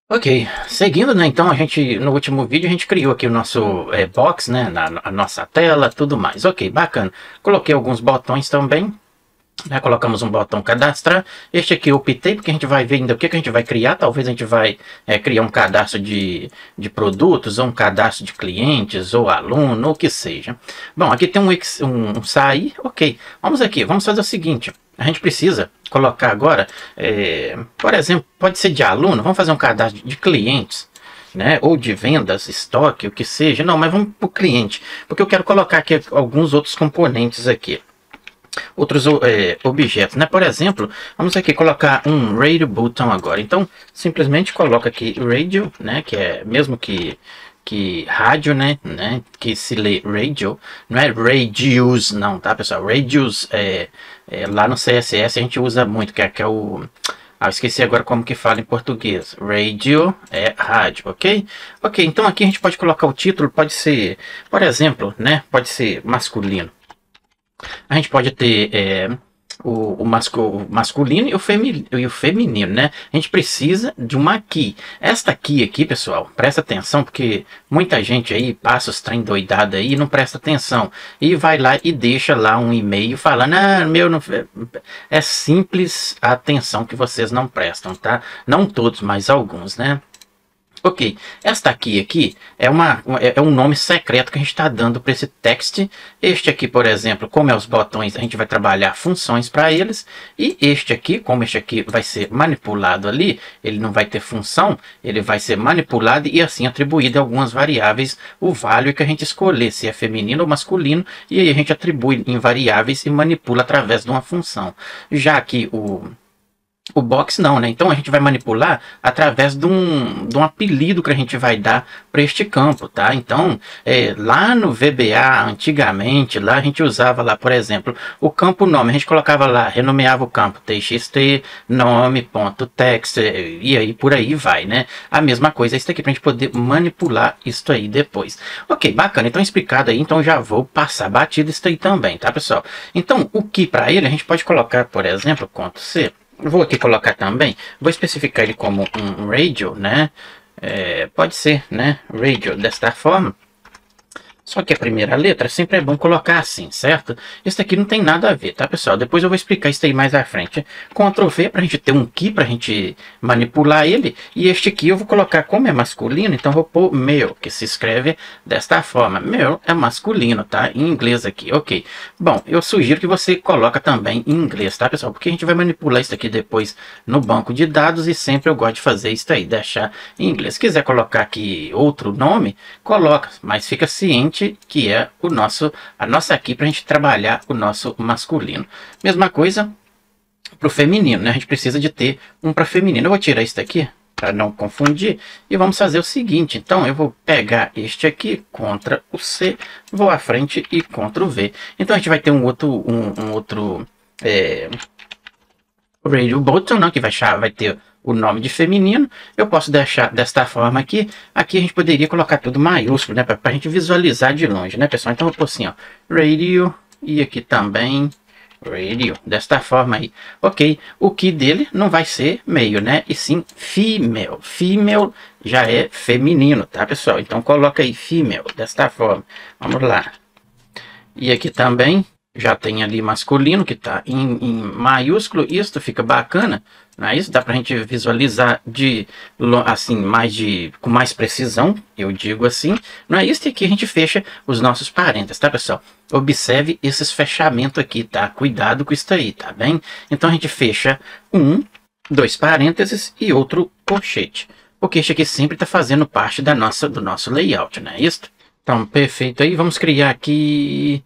Ok, seguindo, né? Então no último vídeo a gente criou aqui o nosso box, né? A nossa tela, tudo mais. Ok, bacana. Coloquei alguns botões também, né? Colocamos um botão cadastrar. Este aqui eu optei porque a gente vai ver ainda o que a gente vai criar. Talvez a gente vai criar um cadastro de produtos, ou um cadastro de clientes, ou aluno, ou o que seja. Bom, aqui tem um sair. Ok, vamos aqui, vamos fazer o seguinte. A gente precisa colocar agora, por exemplo, pode ser de aluno, vamos fazer um cadastro de clientes, né? Ou de vendas, estoque, o que seja. Não, mas vamos para o cliente, porque eu quero colocar aqui alguns outros componentes aqui. Outros objetos, né? Por exemplo, vamos aqui colocar um radio button agora. Então, simplesmente coloca aqui radio, né? Que é mesmo que rádio, né? Que se lê radio, não é radius, não, tá, pessoal? Radius lá no CSS a gente usa muito, que é o... Ah, esqueci agora como que fala em português. Radio é rádio, ok? Ok, então aqui a gente pode colocar o título, pode ser, por exemplo, né? Pode ser masculino. A gente pode ter o masculino e o feminino, né? A gente precisa de uma key. Esta key aqui, pessoal, presta atenção, porque muita gente aí passa os trem doidado aí e não presta atenção. E vai lá e deixa lá um e-mail falando, ah, meu, não... É simples a atenção que vocês não prestam, tá? Não todos, mas alguns, né? Ok, esta aqui é um nome secreto que a gente está dando para esse text. Este aqui, por exemplo, como é os botões, a gente vai trabalhar funções para eles. E este aqui, como este aqui vai ser manipulado ali, ele não vai ter função, ele vai ser manipulado e assim atribuído a algumas variáveis o value que a gente escolher, se é feminino ou masculino, e aí a gente atribui em variáveis e manipula através de uma função. Já que o box não, né? Então a gente vai manipular através de um apelido que a gente vai dar para este campo, tá? Então, lá no VBA, antigamente, lá a gente usava lá, por exemplo, o campo nome. A gente colocava lá, renomeava o campo txt, nome.text, e aí por aí vai, né? A mesma coisa, isso aqui para a gente poder manipular isso aí depois. Ok, bacana. Então, explicado aí, então já vou passar batido isso aí também, tá, pessoal? Então, o que para ele, a gente pode colocar, por exemplo, Ctrl+C. Vou aqui colocar também, vou especificar ele como um radio, né? Pode ser, né? Radio, desta forma. Só que a primeira letra sempre é bom colocar assim, certo? Isso aqui não tem nada a ver, tá, pessoal? Depois eu vou explicar isso aí mais à frente. Ctrl V para a gente ter um key, para a gente manipular ele. E este aqui eu vou colocar como é masculino, então vou pôr male, que se escreve desta forma. Male é masculino, tá? Em inglês aqui, ok. Bom, eu sugiro que você coloque também em inglês, tá, pessoal? Porque a gente vai manipular isso aqui depois no banco de dados e sempre eu gosto de fazer isso aí, deixar em inglês. Se quiser colocar aqui outro nome, coloca, mas fica ciente que é a nossa aqui para a gente trabalhar o nosso masculino. Mesma coisa para o feminino, né? A gente precisa de ter um para feminino. Eu vou tirar isso daqui para não confundir e vamos fazer o seguinte. Então eu vou pegar este aqui, Ctrl o C, vou à frente e Ctrl V. Então a gente vai ter um outro radio button, não, que vai ter o nome de feminino. Eu posso deixar desta forma aqui. Aqui a gente poderia colocar tudo maiúsculo, né? Para a gente visualizar de longe, né, pessoal? Então eu vou pôr assim, ó, radio, e aqui também radio, desta forma aí. Ok, o key dele não vai ser male, né? E sim female. Female já é feminino, tá, pessoal? Então coloca aí female, desta forma. Vamos lá. E aqui também já tem ali masculino, que está em maiúsculo. Isso fica bacana, não é isso? Dá para a gente visualizar assim, com mais precisão, eu digo assim. Não é isso? E aqui a gente fecha os nossos parênteses, tá, pessoal? Observe esses fechamentos aqui, tá? Cuidado com isso aí, tá bem? Então a gente fecha dois parênteses e outro colchete. Porque este aqui sempre está fazendo parte do nosso layout, não é isso? Então, perfeito aí. Vamos criar aqui...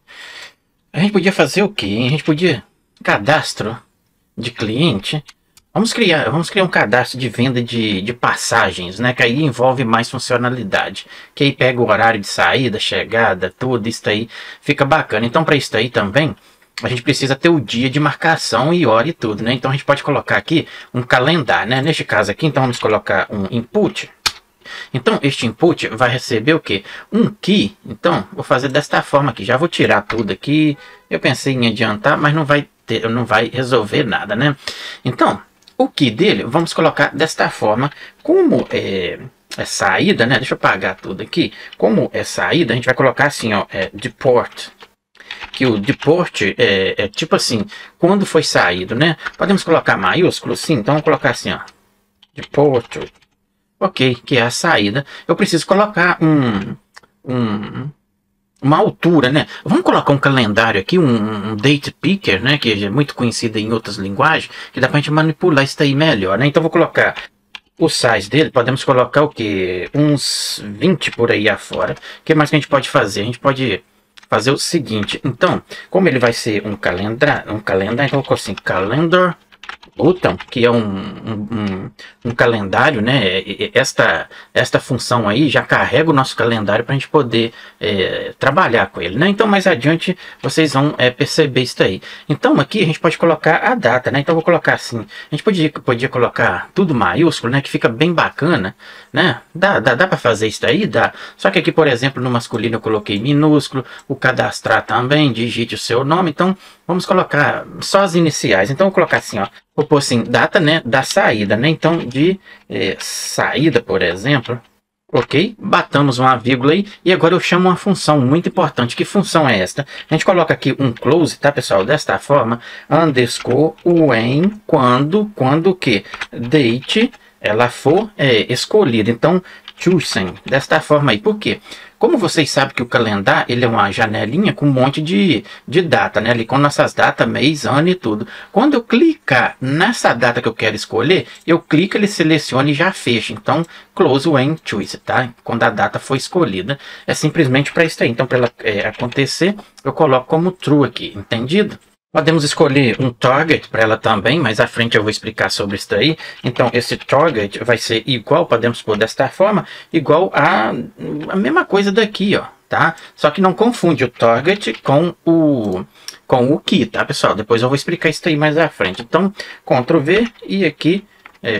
A gente podia fazer o quê? A gente podia... Cadastro de cliente. Vamos criar um cadastro de venda de passagens, né? Que aí envolve mais funcionalidade. Que aí pega o horário de saída, chegada, tudo isso aí. Fica bacana. Então, para isso aí também, a gente precisa ter o dia de marcação e hora e tudo, né? Então, a gente pode colocar aqui um calendário, né? Neste caso aqui, então, vamos colocar um input. Então, este input vai receber o que? Um key. Então, vou fazer desta forma aqui. Já vou tirar tudo aqui. Eu pensei em adiantar, mas não vai resolver nada, né? Então, o key dele, vamos colocar desta forma. Como é saída, né? Deixa eu apagar tudo aqui. Como é saída, a gente vai colocar assim, ó, deport. Que o deport é tipo assim, quando foi saído, né? Podemos colocar maiúsculo, sim. Então vamos colocar assim, ó, deport. Ok, que é a saída. Eu preciso colocar uma altura, né? Vamos colocar um calendário aqui, um date picker, né? Que é muito conhecido em outras linguagens, que dá pra gente manipular isso aí melhor, né? Então vou colocar o size dele, podemos colocar o que? Uns 20 por aí afora. O que mais que a gente pode fazer? A gente pode fazer o seguinte. Então, como ele vai ser um calendário, então eu coloco assim, calendar button, que é um calendário, né? Esta função aí já carrega o nosso calendário para a gente poder trabalhar com ele, né? Então mais adiante vocês vão perceber isso aí. Então aqui a gente pode colocar a data, né? Então eu vou colocar assim, a gente podia colocar tudo maiúsculo, né? Que fica bem bacana, né? Dá para fazer isso aí? Dá. Só que aqui, por exemplo, no masculino eu coloquei minúsculo, o cadastrar também, digite o seu nome, então vamos colocar só as iniciais. Então eu vou colocar assim, ó, vou pôr assim, data, né, da saída, né? Então de saída, por exemplo. Ok, batamos uma vírgula aí e agora eu chamo uma função muito importante. Que função é esta? A gente coloca aqui um close, tá, pessoal? Desta forma, underscore when, quando que date ela for escolhida. Então, chosen, desta forma aí. Por quê? Como vocês sabem que o calendário ele é uma janelinha com um monte de data, né? Ali com nossas datas, mês, ano e tudo. Quando eu clicar nessa data que eu quero escolher, eu clico, ele seleciona e já fecha. Então, close when choose, tá? Quando a data for escolhida. É simplesmente para isso aí. Então, para ela acontecer, eu coloco como true aqui, entendido? Podemos escolher um target para ela também, mas à frente eu vou explicar sobre isso aí. Então, esse target vai ser igual, podemos pôr desta forma, igual a mesma coisa daqui, ó, tá? Só que não confunde o target com o key, tá, pessoal? Depois eu vou explicar isso aí mais à frente. Então, Ctrl V e aqui,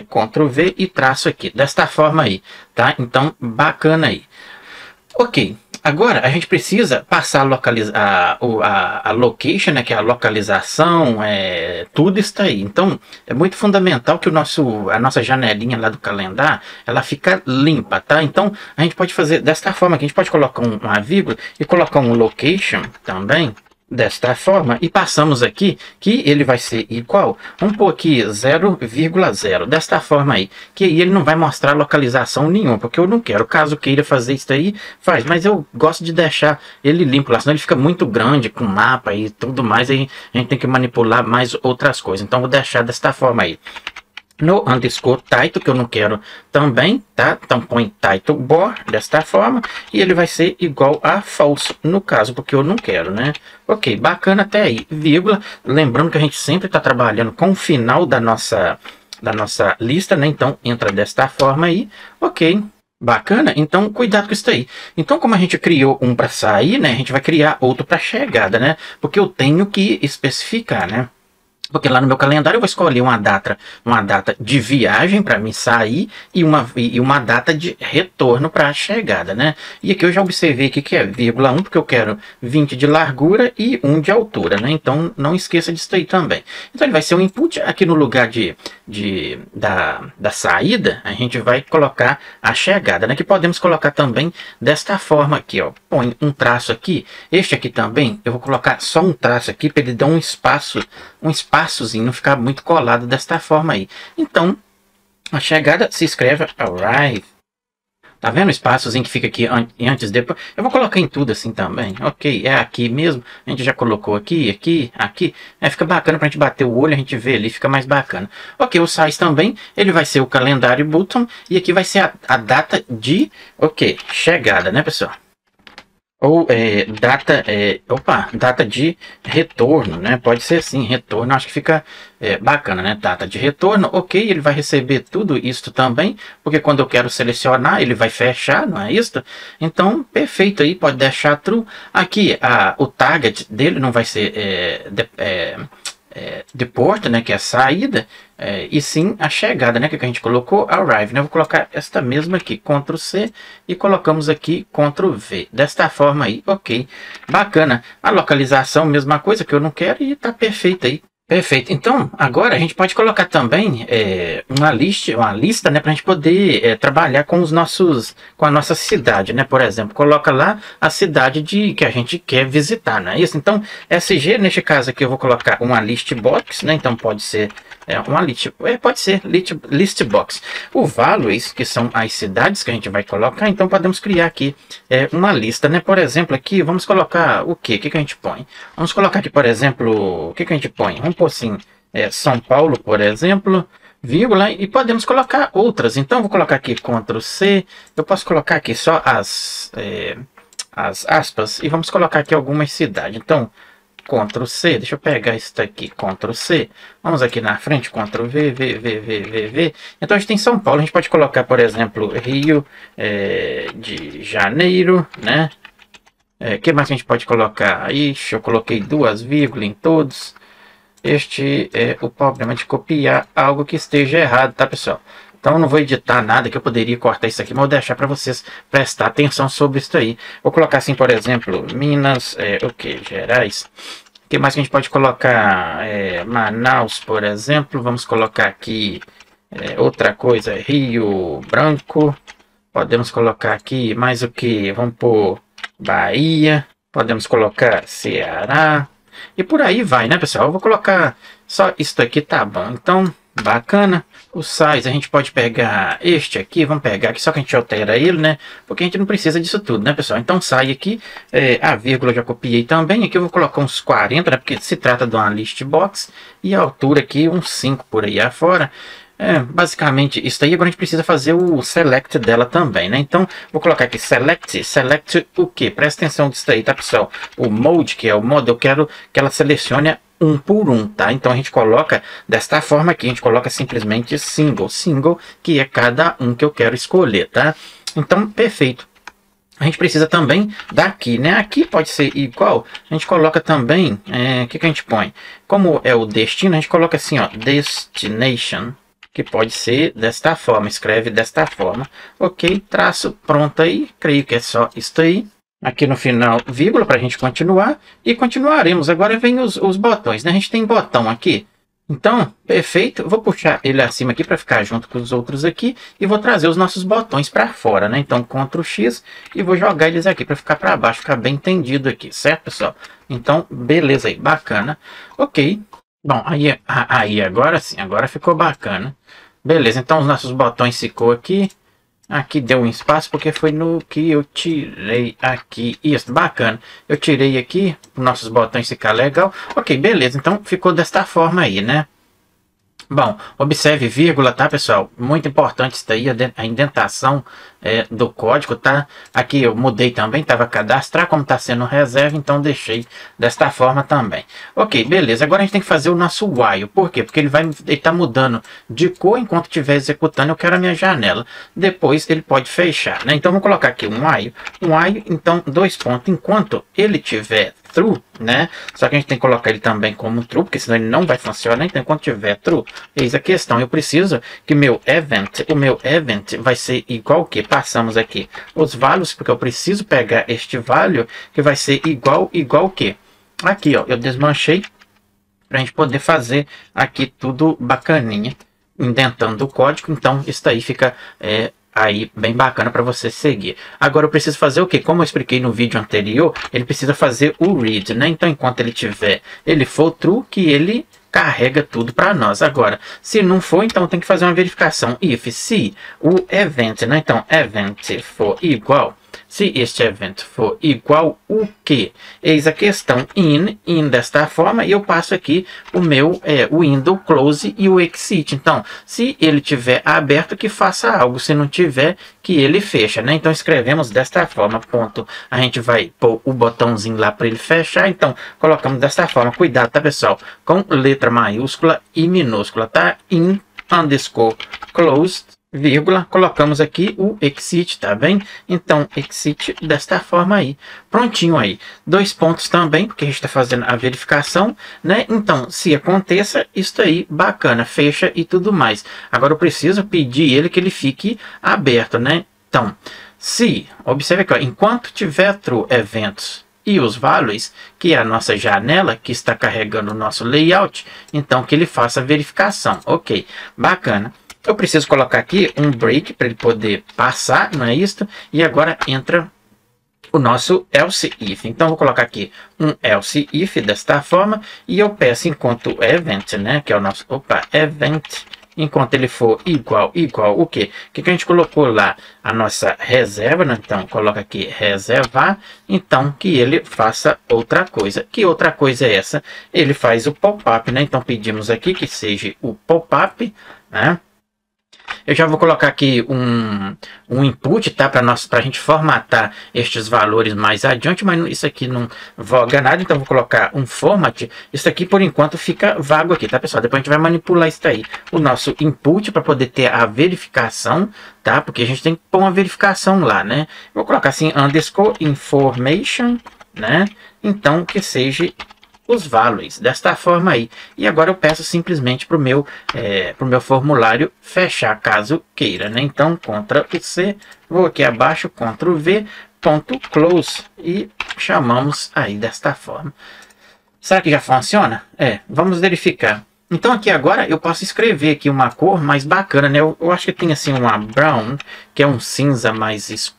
Ctrl V e traço aqui, desta forma aí, tá? Então, bacana aí. Ok. Agora, a gente precisa passar a location, né, que é a localização, tudo está aí. Então, é muito fundamental que a nossa janelinha lá do calendário, ela fica limpa, tá? Então, a gente pode fazer desta forma, que a gente pode colocar uma vírgula e colocar um location também, desta forma, e passamos aqui que ele vai ser igual, vamos pôr aqui 0,0, desta forma aí, que aí ele não vai mostrar localização nenhuma, porque eu não quero, caso queira fazer isso aí, faz, mas eu gosto de deixar ele limpo lá, senão ele fica muito grande, com mapa e tudo mais, aí a gente tem que manipular mais outras coisas, então vou deixar desta forma aí. No underscore title, que eu não quero também, tá? Então põe title bor, desta forma, e ele vai ser igual a false, no caso, porque eu não quero, né? Ok, bacana até aí, vírgula, lembrando que a gente sempre está trabalhando com o final da nossa lista, né? Então entra desta forma aí, ok. Bacana? Então, cuidado com isso aí. Então, como a gente criou um para sair, né? A gente vai criar outro para chegada, né? Porque eu tenho que especificar, né? Porque lá no meu calendário eu vou escolher uma data de viagem para mim sair e uma data de retorno para a chegada, né? E aqui eu já observei aqui que é 1, porque eu quero 20 de largura e 1 de altura, né? Então não esqueça disso aí também. Então ele vai ser um input aqui no lugar da saída, a gente vai colocar a chegada, né? Que podemos colocar também desta forma aqui, ó. Põe um traço aqui, este aqui também, eu vou colocar só um traço aqui para ele dar um espaçozinho, não ficar muito colado desta forma aí. Então, a chegada se escreve arrive. Tá vendo o espaçozinho que fica aqui antes e depois? Eu vou colocar em tudo assim também. Ok, é aqui mesmo. A gente já colocou aqui, aqui, aqui. Fica bacana pra gente bater o olho, a gente vê ali, fica mais bacana. Ok, o size também, ele vai ser o calendário button. E aqui vai ser a data de, chegada, né, pessoal? Ou data de retorno, né? Pode ser assim, retorno, acho que fica bacana, né? Data de retorno, ok, ele vai receber tudo isso também, porque quando eu quero selecionar, ele vai fechar, não é isso? Então, perfeito aí, pode deixar true. Aqui, o target dele não vai ser deport, né? Que é a saída, e sim a chegada, né? Que a gente colocou arrive, né? Eu vou colocar esta mesma aqui, Ctrl C, e colocamos aqui Ctrl V, desta forma aí, ok, bacana. A localização, mesma coisa que eu não quero, e tá perfeito aí. Perfeito. Então, agora a gente pode colocar também uma lista, né, para a gente poder trabalhar com com a nossa cidade, né? Por exemplo, coloca lá a cidade que a gente quer visitar, não é isso? Então, SG, neste caso aqui, eu vou colocar uma list box, né? Então, pode ser pode ser list box. O values, que são as cidades que a gente vai colocar, então podemos criar aqui uma lista, né? Por exemplo, aqui vamos colocar o quê? O que que a gente põe? Vamos colocar aqui, por exemplo, o que que a gente põe? Vamos pôr assim, São Paulo, por exemplo, vírgula, e podemos colocar outras. Então, vou colocar aqui Ctrl C, eu posso colocar aqui só as aspas, e vamos colocar aqui algumas cidades. Então, Ctrl C, deixa eu pegar isso daqui, Ctrl C, vamos aqui na frente, Ctrl V, V. Então a gente tem São Paulo, a gente pode colocar, por exemplo, Rio de Janeiro, né? Que mais a gente pode colocar? Ixi, eu coloquei 2 vírgulas em todos. Este é o problema de copiar algo que esteja errado, tá, pessoal? Então eu não vou editar nada, que eu poderia cortar isso aqui, mas vou deixar para vocês prestar atenção sobre isso aí. Vou colocar assim, por exemplo, Minas, Gerais. O que mais que a gente pode colocar? Manaus, por exemplo. Vamos colocar aqui outra coisa, Rio Branco. Podemos colocar aqui mais o que? Vamos pôr Bahia. Podemos colocar Ceará. E por aí vai, né, pessoal? Eu vou colocar só isso aqui, tá bom. Então, bacana. O size, a gente pode pegar este aqui, vamos pegar aqui, só que a gente altera ele, né? Porque a gente não precisa disso tudo, né, pessoal? Então sai aqui, a vírgula eu já copiei também. Aqui eu vou colocar uns 40, né? Porque se trata de uma list box. E a altura aqui, uns 5 por aí afora. Basicamente isso aí. Agora a gente precisa fazer o select dela também, né? Então, vou colocar aqui select o que? Presta atenção disso aí, tá, pessoal? O mode, que é o modo, eu quero que ela selecione um por um, tá? Então a gente coloca desta forma aqui, a gente coloca simplesmente single, que é cada um que eu quero escolher, tá? Então, perfeito. A gente precisa também daqui, né? Aqui pode ser igual, a gente coloca também, o que a gente põe? Como é o destino, a gente coloca assim, ó, destination, que pode ser desta forma, escreve desta forma. Ok, traço, pronto aí, creio que é só isso aí. Aqui no final, vírgula, para a gente continuar. E continuaremos. Agora vem os botões, né? A gente tem botão aqui. Então, perfeito. Vou puxar ele acima aqui para ficar junto com os outros aqui. E vou trazer os nossos botões para fora, né? Então, Ctrl X e vou jogar eles aqui para ficar para baixo, ficar bem entendido aqui, certo, pessoal? Então, beleza aí, bacana. Ok. Bom, aí agora sim, agora ficou bacana. Beleza, então os nossos botões ficou aqui. Aqui deu um espaço porque foi no que eu tirei aqui. Isso, bacana. Eu tirei aqui, para nossos botões ficar legal. Ok, beleza. Então ficou desta forma aí, né? Bom, observe vírgula, tá, pessoal? Muito importante isso daí, a indentação do código, tá? Aqui eu mudei também, estava cadastrar, como está sendo reserva, então deixei desta forma também. Ok, beleza. Agora a gente tem que fazer o nosso while. Por quê? Porque ele tá mudando de cor enquanto estiver executando. Eu quero a minha janela. Depois ele pode fechar, né? Então vou colocar aqui um while. Então, 2 pontos. Enquanto ele tiver true, né? Só que a gente tem que colocar ele também como true, porque senão ele não vai funcionar. Então, enquanto tiver true, eis a questão. Eu preciso que o meu event vai ser igual que passamos aqui os values, porque eu preciso pegar este value que vai ser igual que aqui, ó. Eu desmanchei para a gente poder fazer aqui tudo bacaninha, indentando o código. Então, isso aí fica aí bem bacana para você seguir. Agora eu preciso fazer o que? Como eu expliquei no vídeo anterior, ele precisa fazer o read, né? Então enquanto ele for true, que ele carrega tudo para nós. Agora, se não for, então tem que fazer uma verificação. Se o event, né? Então event for igual, se este evento for igual o que? Eis a questão in desta forma, e eu passo aqui o meu window close e o exit. Então, se ele tiver aberto, que faça algo, se não tiver, que ele fecha, né? Então escrevemos desta forma, ponto. A gente vai pôr o botãozinho lá para ele fechar, então colocamos desta forma. Cuidado, tá, pessoal? Com letra maiúscula e minúscula, tá? In underscore closed, vírgula, colocamos aqui o exit, tá bem? Então, exit desta forma aí. Prontinho aí. 2 pontos também, porque a gente está fazendo a verificação, né? Então, se aconteça, isso aí, bacana, fecha e tudo mais. Agora eu preciso pedir ele que ele fique aberto, né? Então, se, observe aqui, ó, enquanto tiver true eventos, e os values, que é a nossa janela que está carregando o nosso layout, então que ele faça a verificação. Ok, bacana. Eu preciso colocar aqui um break para ele poder passar, não é isso? E agora entra o nosso else if. Então vou colocar aqui um else if desta forma e eu peço enquanto event, né, que é o nosso event, enquanto ele for igual o quê? O que a gente colocou lá? A nossa reserva, né? Então coloca aqui reservar, então que ele faça outra coisa. Que outra coisa é essa? Ele faz o pop-up, né? Então pedimos aqui que seja o pop-up, né? Eu já vou colocar aqui um input, tá? Para a gente formatar estes valores mais adiante, mas isso aqui não voga nada, então vou colocar um format. Isso aqui por enquanto fica vago aqui, tá, pessoal? Depois a gente vai manipular isso aí. O nosso input para poder ter a verificação, tá? Porque a gente tem que pôr uma verificação lá, né? Vou colocar assim, underscore information, né? Então que seja os values desta forma aí. E agora eu peço simplesmente para o meu formulário fechar caso queira, né? Então Ctrl+C, vou aqui abaixo, Ctrl+V, ponto close e chamamos aí desta forma. Será que já funciona? Vamos verificar. Então aqui agora eu posso escrever aqui uma cor mais bacana, né? Eu acho que tem assim uma brown, que é um cinza mais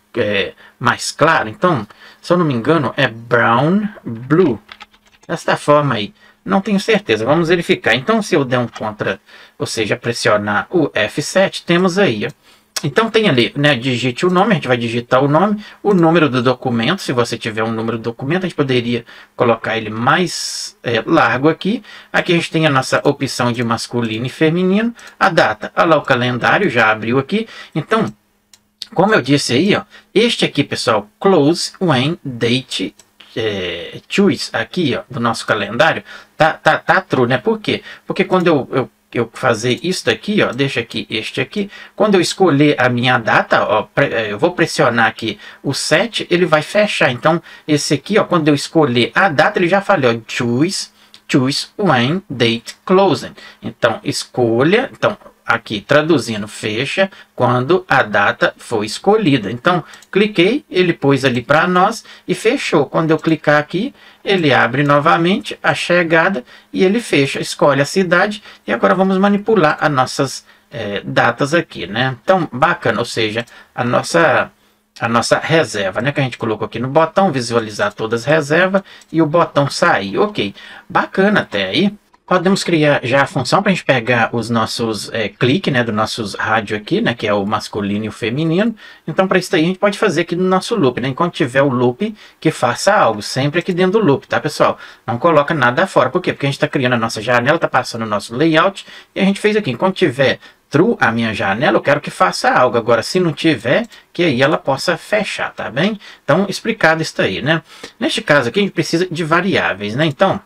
claro. Então, se eu não me engano, é brown blue. Desta forma aí, não tenho certeza, vamos verificar. Então se eu der um Ctrl, ou seja, pressionar o F7, temos aí, ó. Então tem ali, né, digite o nome, a gente vai digitar o nome, o número do documento, se você tiver um número do documento, a gente poderia colocar ele mais largo aqui. Aqui a gente tem a nossa opção de masculino e feminino, a data, olha lá o calendário, já abriu aqui. Então, como eu disse aí, ó, este aqui, pessoal, close when date choose aqui, ó, do nosso calendário, tá true, né? Por quê? Porque quando eu fazer isso daqui, ó, deixa aqui este aqui, quando eu escolher a minha data, ó, eu vou pressionar aqui o 7, ele vai fechar. Então esse aqui, ó, quando eu escolher a data, ele já falou, ó, choose when date closing. Então escolha, então aqui traduzindo, fecha quando a data for escolhida. Então cliquei, ele pôs ali para nós e fechou. Quando eu clicar aqui, ele abre novamente a chegada e ele fecha, escolhe a cidade. E agora vamos manipular as nossas datas aqui, né? Então bacana, ou seja, a nossa reserva, né, que a gente colocou aqui no botão, visualizar todas as reservas e o botão sair. Ok, bacana até aí. Podemos criar já a função para a gente pegar os nossos cliques, né, dos nossos rádio aqui, né, que é o masculino e o feminino. Então, para isso aí, a gente pode fazer aqui no nosso loop, né? Enquanto tiver o loop, que faça algo, sempre aqui dentro do loop, tá, pessoal? Não coloca nada fora. Por quê? Porque a gente está criando a nossa janela, está passando o nosso layout, e a gente fez aqui. Enquanto tiver true a minha janela, eu quero que faça algo. Agora, se não tiver, que aí ela possa fechar, tá bem? Então, explicado isso aí, né? Neste caso aqui, a gente precisa de variáveis, né? Então,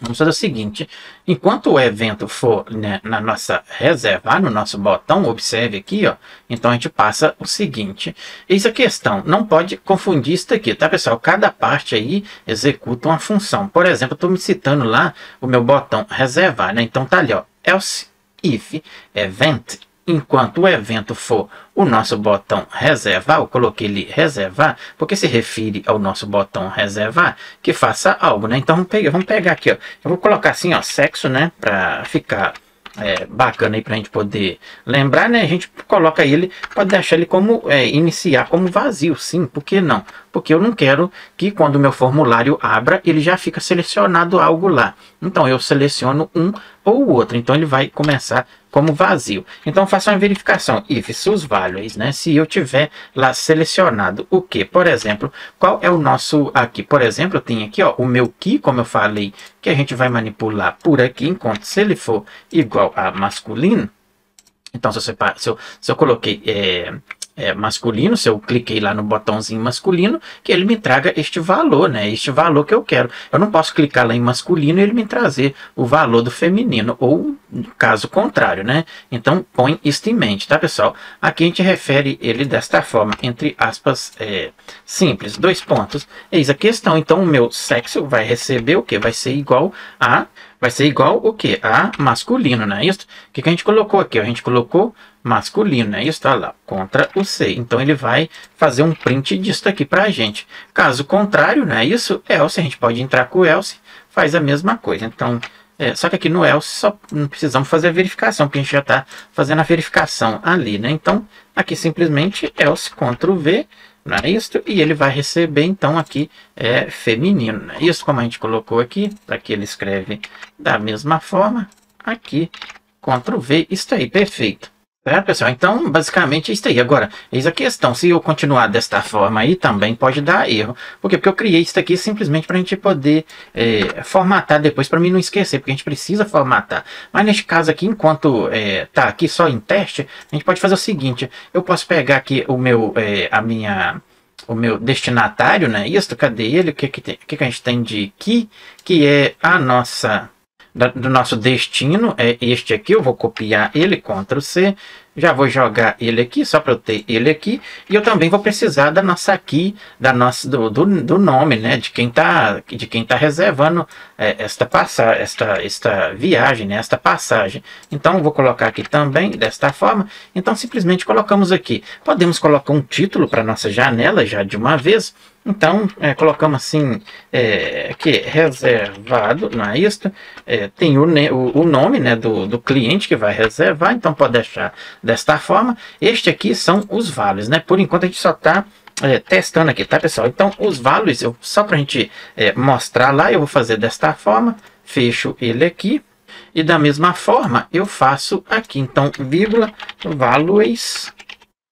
vamos fazer o seguinte, enquanto o evento for, né, na nossa reservar, no nosso botão, observe aqui, ó, então a gente passa o seguinte, eis a questão, não pode confundir isso aqui, tá, pessoal? Cada parte aí executa uma função. Por exemplo, eu estou me citando lá o meu botão reservar, né? Então tá ali, ó, else if event, enquanto o evento for o nosso botão reservar, eu coloquei ele reservar, porque se refere ao nosso botão reservar, que faça algo, né? Então vamos pegar aqui, ó. Eu vou colocar assim, ó, sexo, né? Para ficar bacana aí pra gente poder lembrar, né? A gente coloca ele, pode deixar ele como iniciar como vazio, sim, por que não? Porque eu não quero que quando o meu formulário abra, ele já fica selecionado algo lá. Então eu seleciono um ou o outro, então ele vai começar como vazio. Então faça uma verificação, if seus values, né? Se eu tiver lá selecionado o que, por exemplo, qual é o nosso aqui, por exemplo, eu tenho aqui, ó, o meu key, como eu falei, que a gente vai manipular por aqui, enquanto se ele for igual a masculino, então se eu coloquei masculino, se eu cliquei lá no botãozinho masculino, que ele me traga este valor, né? Este valor que eu quero. Eu não posso clicar lá em masculino e ele me trazer o valor do feminino, ou caso contrário, né? Então põe isto em mente, tá, pessoal? Aqui a gente refere ele desta forma, entre aspas, simples, 2 pontos. Eis a questão. Então o meu sexo vai receber o que? Vai ser igual a vai ser igual o quê? A masculino, não é isso? O que que a gente colocou aqui? A gente colocou masculino, não é isso? Olha lá, contra o C. Então ele vai fazer um print disso aqui para a gente. Caso contrário, não é isso? Else, a gente pode entrar com o else, faz a mesma coisa. Então, só que aqui no else só não precisamos fazer a verificação, porque a gente já está fazendo a verificação ali, né? Então, aqui simplesmente else, Ctrl V, não é isso? E ele vai receber, então, aqui feminino, não é isso? Como a gente colocou aqui, aqui ele escreve da mesma forma, aqui, Ctrl V, isso aí, perfeito. Certo, pessoal? Então, basicamente, é isso aí. Agora, eis a questão. Se eu continuar desta forma aí, também pode dar erro. Por quê? Porque eu criei isso aqui simplesmente para a gente poder formatar depois, para mim não esquecer, porque a gente precisa formatar. Mas neste caso aqui, enquanto tá aqui só em teste, a gente pode fazer o seguinte. Eu posso pegar aqui o meu, o meu destinatário, né? Isso, cadê ele? O que a gente tem de key? Que é a nossa... do nosso destino, é este aqui. Eu vou copiar ele, Ctrl C, já vou jogar ele aqui, só para eu ter ele aqui, e eu também vou precisar da nossa key, do nome, né, de quem tá reservando esta viagem, né, esta passagem. Então eu vou colocar aqui também desta forma. Então simplesmente colocamos aqui, podemos colocar um título para nossa janela já de uma vez. Então, colocamos assim, que reservado, não é isso? Tem o nome, né, do cliente que vai reservar, então pode deixar desta forma. Este aqui são os values, né? Por enquanto a gente só está testando aqui, tá, pessoal? Então, os values, só para a gente mostrar lá, eu vou fazer desta forma, fecho ele aqui. E da mesma forma, eu faço aqui, então, vírgula, values.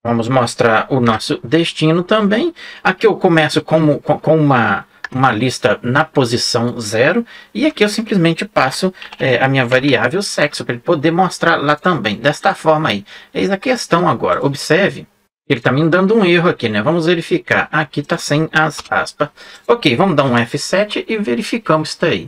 Vamos mostrar o nosso destino também. Aqui eu começo com uma lista na posição 0. E aqui eu simplesmente passo a minha variável sexo, para ele poder mostrar lá também. Desta forma aí. Eis a questão agora. Observe. Ele está me dando um erro aqui, né? Vamos verificar. Aqui está sem as aspas. Ok, vamos dar um F7 e verificamos isso aí.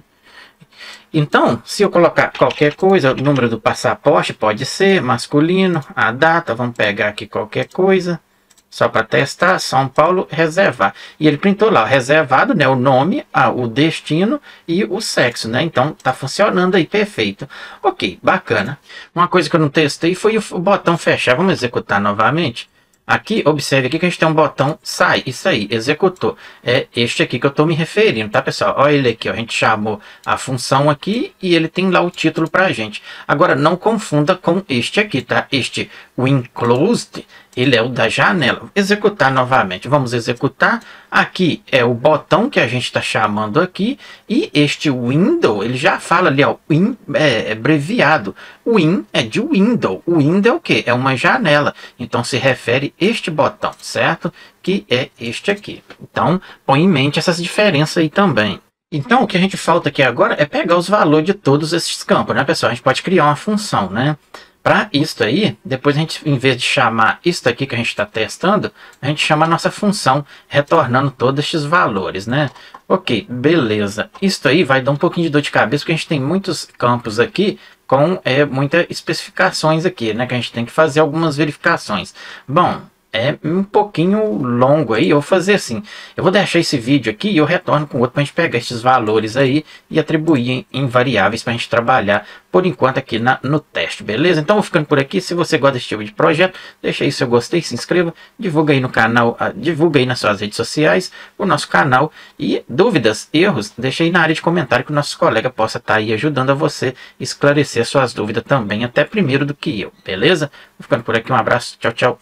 Então, se eu colocar qualquer coisa, o número do passaporte pode ser masculino, a data, vamos pegar aqui qualquer coisa, só para testar, São Paulo, reservar. E ele printou lá, reservado, né, o nome, o destino e o sexo, né? Então, tá funcionando aí, perfeito. Ok, bacana. Uma coisa que eu não testei foi o botão fechar. Vamos executar novamente. Aqui, observe aqui que a gente tem um botão sai, isso aí, executou. É este aqui que eu estou me referindo, tá, pessoal? Olha ele aqui, ó, a gente chamou a função aqui e ele tem lá o título para a gente. Agora, não confunda com este aqui, tá? Este, o enclosed, ele é o da janela. Executar novamente, vamos executar. Aqui é o botão que a gente está chamando aqui. E este window, ele já fala ali, ó, win, abreviado. Win é de window. O window é o quê? É uma janela. Então se refere este botão, certo? Que é este aqui. Então põe em mente essas diferenças aí também. Então o que a gente falta aqui agora é pegar os valores de todos esses campos, né, pessoal? A gente pode criar uma função, né? Para isso aí, depois a gente, em vez de chamar isso aqui que a gente está testando, a gente chama a nossa função, retornando todos esses valores, né? Ok, beleza. Isso aí vai dar um pouquinho de dor de cabeça, porque a gente tem muitos campos aqui com muitas especificações aqui, né? Que a gente tem que fazer algumas verificações. Bom, é um pouquinho longo aí, eu vou fazer assim, eu vou deixar esse vídeo aqui e eu retorno com outro para a gente pegar esses valores aí e atribuir em variáveis para a gente trabalhar por enquanto aqui no teste, beleza? Então vou ficando por aqui. Se você gosta desse tipo de projeto, deixa aí seu gostei, se inscreva, divulga aí no canal, divulga aí nas suas redes sociais o nosso canal, e dúvidas, erros, deixa aí na área de comentário que o nosso colega possa estar aí ajudando a você esclarecer suas dúvidas também, até primeiro do que eu, beleza? Vou ficando por aqui, um abraço, tchau, tchau.